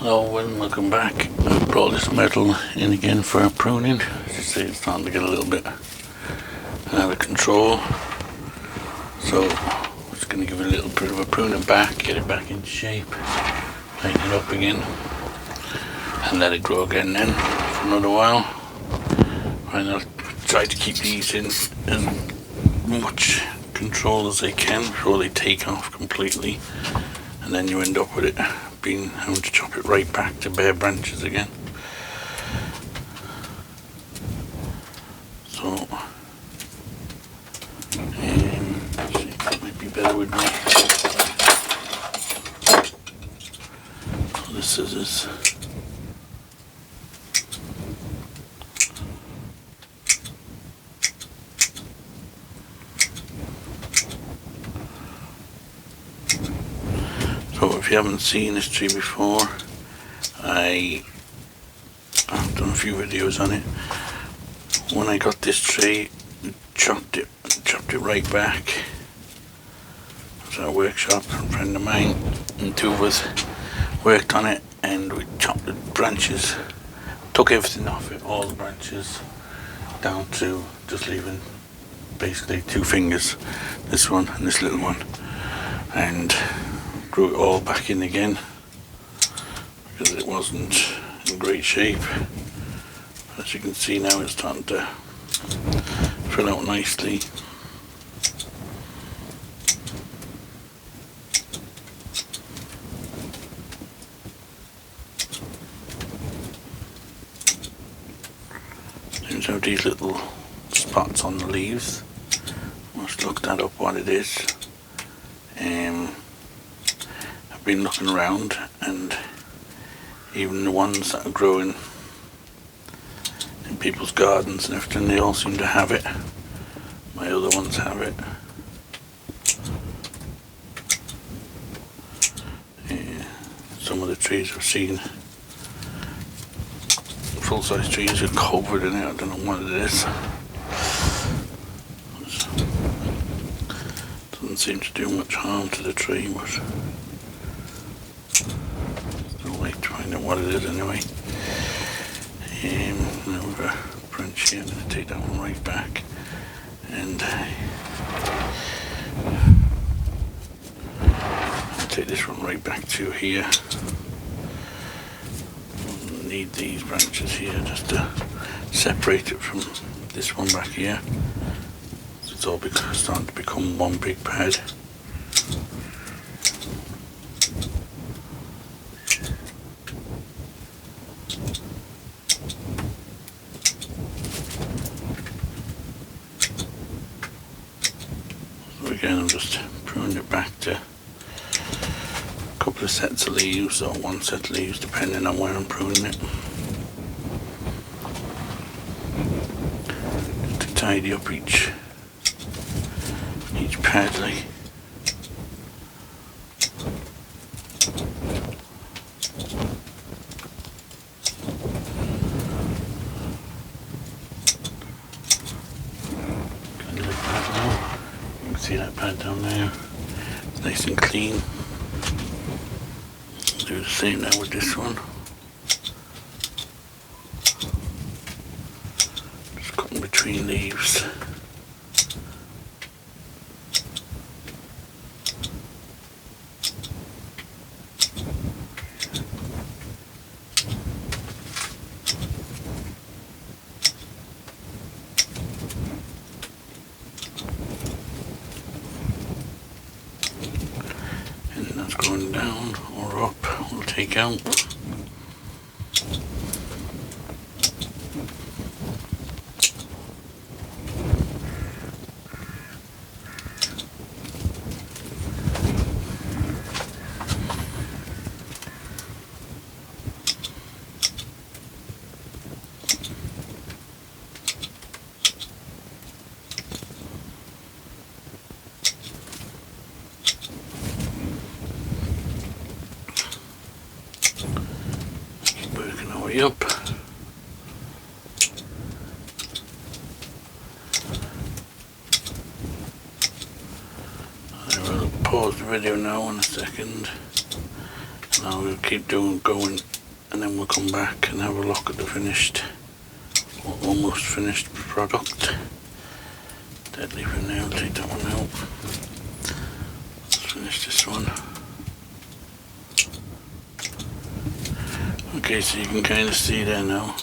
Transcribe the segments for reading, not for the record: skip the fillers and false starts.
Hello and welcome back. I brought this myrtle in again for pruning. As you see, it's starting to get a little bit out of control. So I'm just going to give it a little bit of a pruning back, get it back into shape, tighten it up again, and let it grow again then for another while. And I'll try to keep these in as much control as I can before they take off completely, and then you end up with it having to chop it right back to bare branches again. So see, that might be better with me. So the scissors. So if you haven't seen this tree before, I've done a few videos on it. When I got this tree, chopped it right back. It was at a workshop, a friend of mine and two of us worked on it, and we chopped the branches, took everything off it, all the branches, down to just leaving basically two fingers, this one and this little one, and grew it all back in again because it wasn't in great shape. As you can see now, it's starting to fill out nicely. There's now these little spots on the leaves. Must look that up what it is. I've been looking around, and even the ones that are growing in people's gardens and everything, they all seem to have it. My other ones have it. Some of the trees I've seen, full-size trees, are covered in it. I don't know what it is. Doesn't seem to do much harm to the tree, but still wait to find out what it is anyway. Now we've got a branch here. I'm going to take that one right back, and I'll take this one right back to here. Need these branches here just to separate it from this one back here. It's all starting to become one big pad. So again, I'm just pruning it back to a couple of sets of leaves, or one set of leaves depending on where I'm pruning it. Just to tidy up each pad, like. You can see that pad down there, it's nice and clean. Do the same now with this one. Just cutting between leaves. And that's going down or up, we'll take out. Working our way up. I will pause the video now in a second Now we'll keep going, and then we'll come back and have a look at the finished, or almost finished product. Dead leaf in there, I'll take that one out. Let's finish this one. Okay, so you can kind of see there now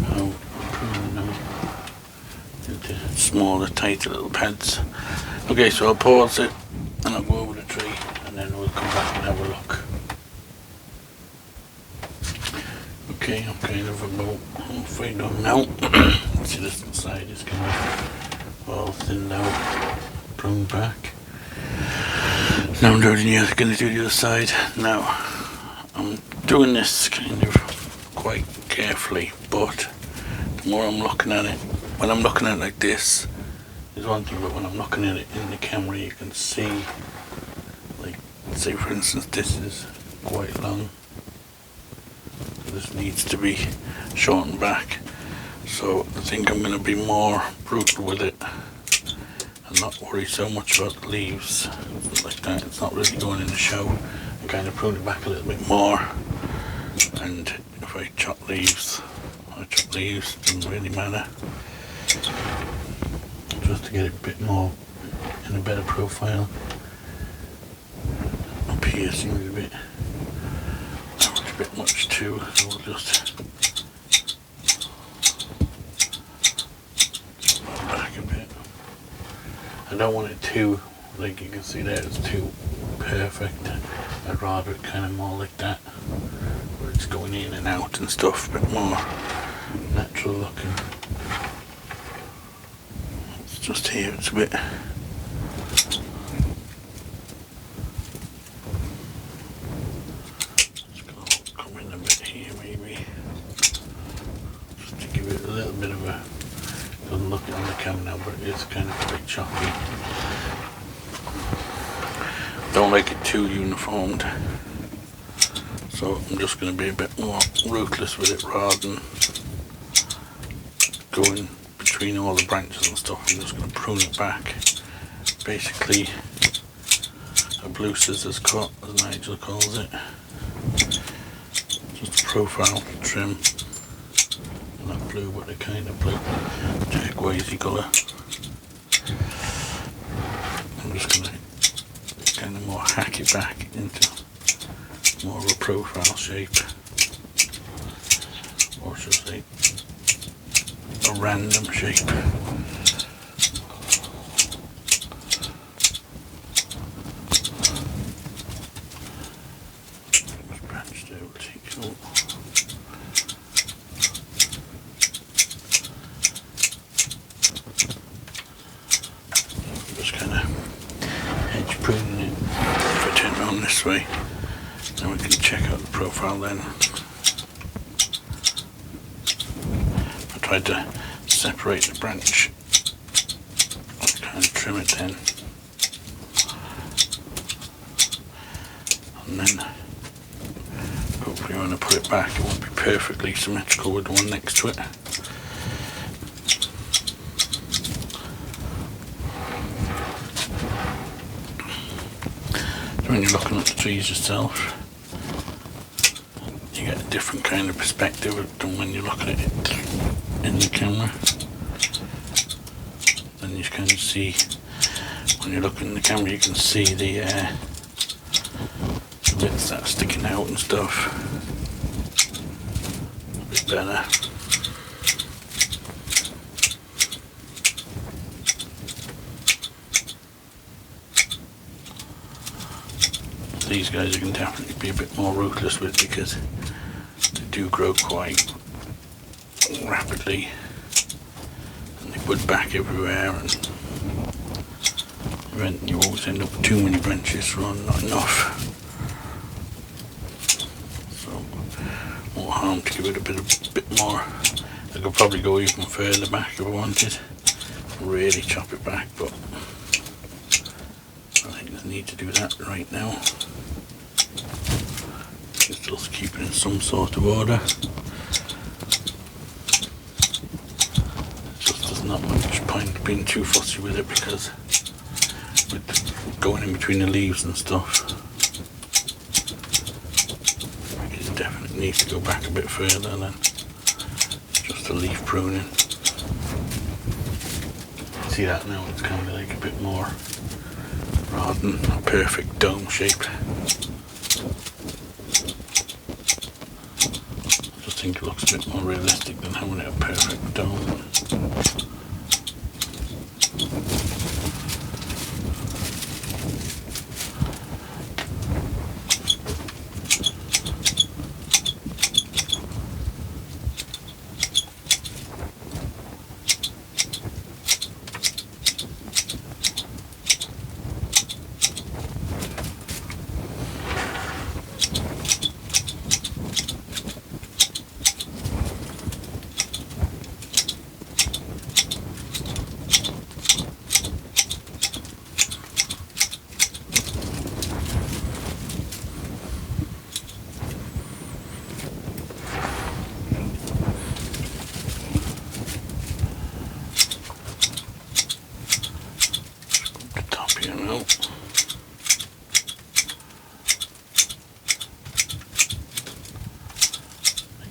how pruning them into smaller, tighter little pads. Okay, so I'll pause it and I'll go over the tree and then we'll come back and have a look. Okay, I'm kind of about halfway done now. See, this side is kind of all thinned out, pruned back. Now I'm going to do the other side. Now, I'm doing this kind of quite carefully, but the more I'm looking at it, when I'm looking at it like this, is one thing, but when I'm looking at it in the camera, you can see, like, say for instance, this is quite long. This needs to be shortened back. So I think I'm going to be more brutal with it and not worry so much about the leaves like that. It's not really going in the show. I kind of prune it back a little bit more, and if I chop leaves, it doesn't really matter. Just to get it a bit more in a better profile. Up here seems a bit much too, so we'll just back a bit. I don't want it too, like you can see there, it's too perfect. I'd rather it kind of more like that, where it's going in and out and stuff, a bit more natural looking. It's just here, it's a bit. It's kind of a bit choppy. Don't like it too uniformed, so I'm just going to be a bit more ruthless with it rather than going between all the branches and stuff. I'm just going to prune it back. Basically, a blue scissors cut, as Nigel calls it. Just a profile trim. Not blue, but a kind of blue turquoisey colour. I'm just going to kind of more hack it back into more of a profile shape, or should I say a random shape. Branched out, take out. Pruning it. If I turn it on this way, then we can check out the profile then. I tried to separate the branch and kind of trim it then. And then hopefully when I put it back it won't be perfectly symmetrical with the one next to it. When you're looking at the trees yourself, you get a different kind of perspective than when you're looking at it in the camera. Then you kind of see, when you're looking in the camera, you can see the bits that are sticking out and stuff a bit better. These guys you can definitely be a bit more ruthless with because they do grow quite rapidly and they bud back everywhere, and you always end up with too many branches rather than not enough. So more harm to give it a bit more. I could probably go even further back if I wanted, really chop it back, but I think I need to do that right now. Just keep it in some sort of order. Just there's not much point being too fussy with it because with going in between the leaves and stuff, definitely needs to go back a bit further than just a leaf pruning. See that now, it's kind of like a bit more, rather than a perfect dome shape. I just think it looks a bit more realistic than having it a perfect dome.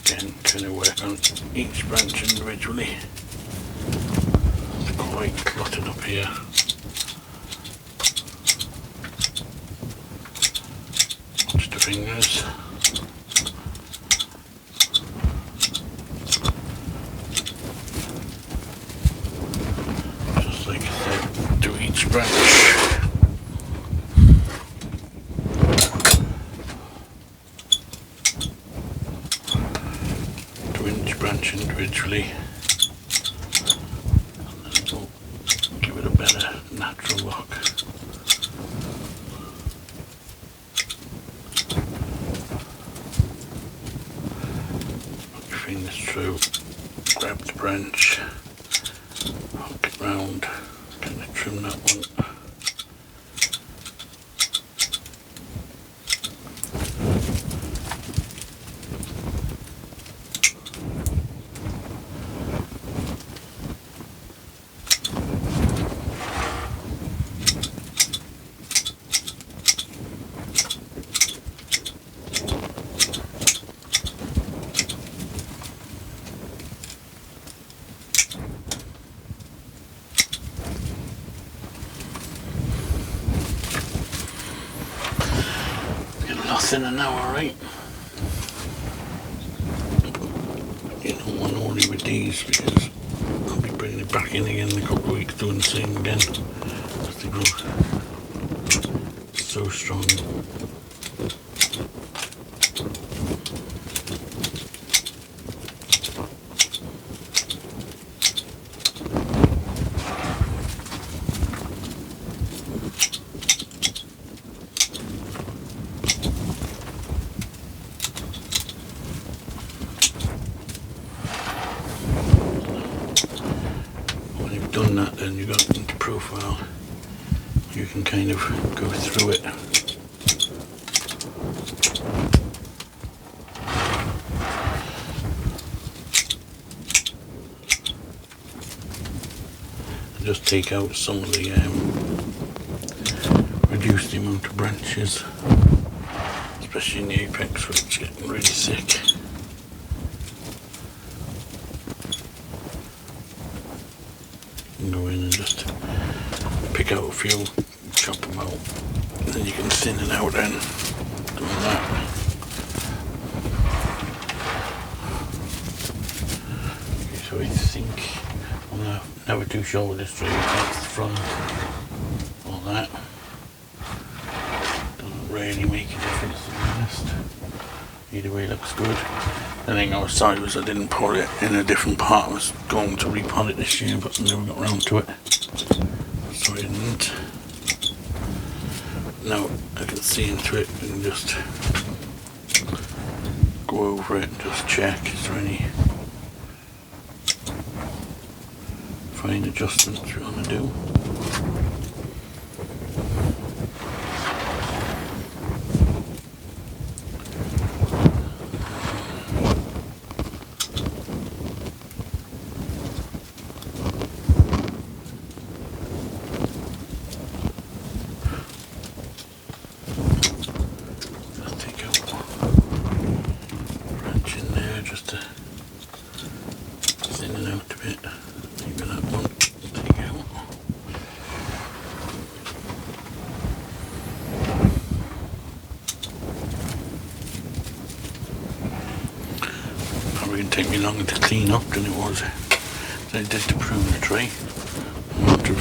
Again, kind of work on each branch individually. It's quite cluttered up here. Watch the fingers. Just like I said, do each branch. Branch individually, and then we'll give it a better natural look. Put your fingers through, grab the branch, hook it round, kind of trim that one. In an hour, right? You don't want only with these because I'll be bringing it back in again in a couple of weeks doing the same again. Because they grow so strong. Done that, then you got into profile, you can kind of go through it. And just take out some of the reduce the amount of branches, especially in the apex where it's getting really thick. Go in and just pick out a few, chop them out, and then you can thin it out then, doing that. Okay, so I think I'm going to never too sure with this tree, that's the front, all that. Doesn't really make a difference to be honest. Either way looks good. The thing I was sorry was I didn't put it in a different part. I was going to repot it this year, but I never got around to it. So I didn't. Now I can see into it and just go over it and just check is there any fine adjustments you want to do. probably going to take me longer to clean up than it was than it did to prune the tree. The amount of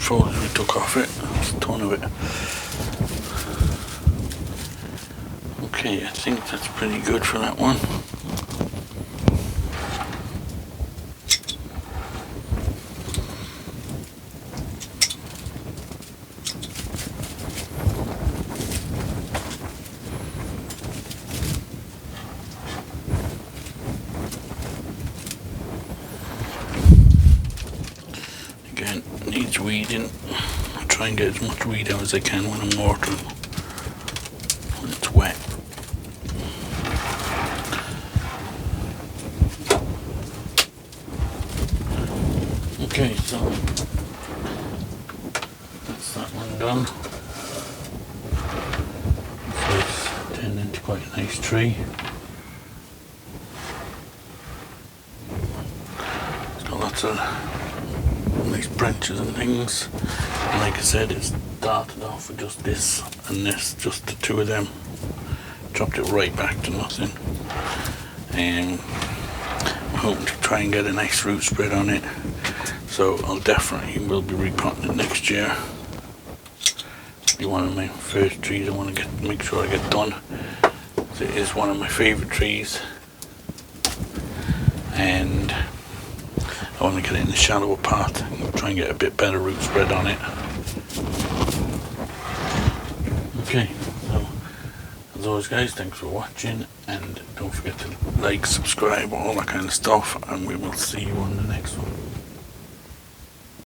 foliage we took off it, that's a ton of it. Okay, I think that's pretty good for that one. Again, needs weeding. I try and get as much weed out as I can when I'm watering, when it's wet. Okay, so that's that one done. So it's turned into quite a nice tree. It's got lots of nice branches and things. And like I said, it started off with just this and this, just the two of them. Dropped it right back to nothing. And I'm hoping to try and get a nice root spread on it. So I'll definitely will be repotting it next year. It'll be one of my first trees I want to make sure I get done. It is one of my favourite trees, and I want to get it in the shallower part and try and get a bit better root spread on it. Okay, so as always guys, thanks for watching, and don't forget to like, subscribe, all that kind of stuff, and we will see you on the next one.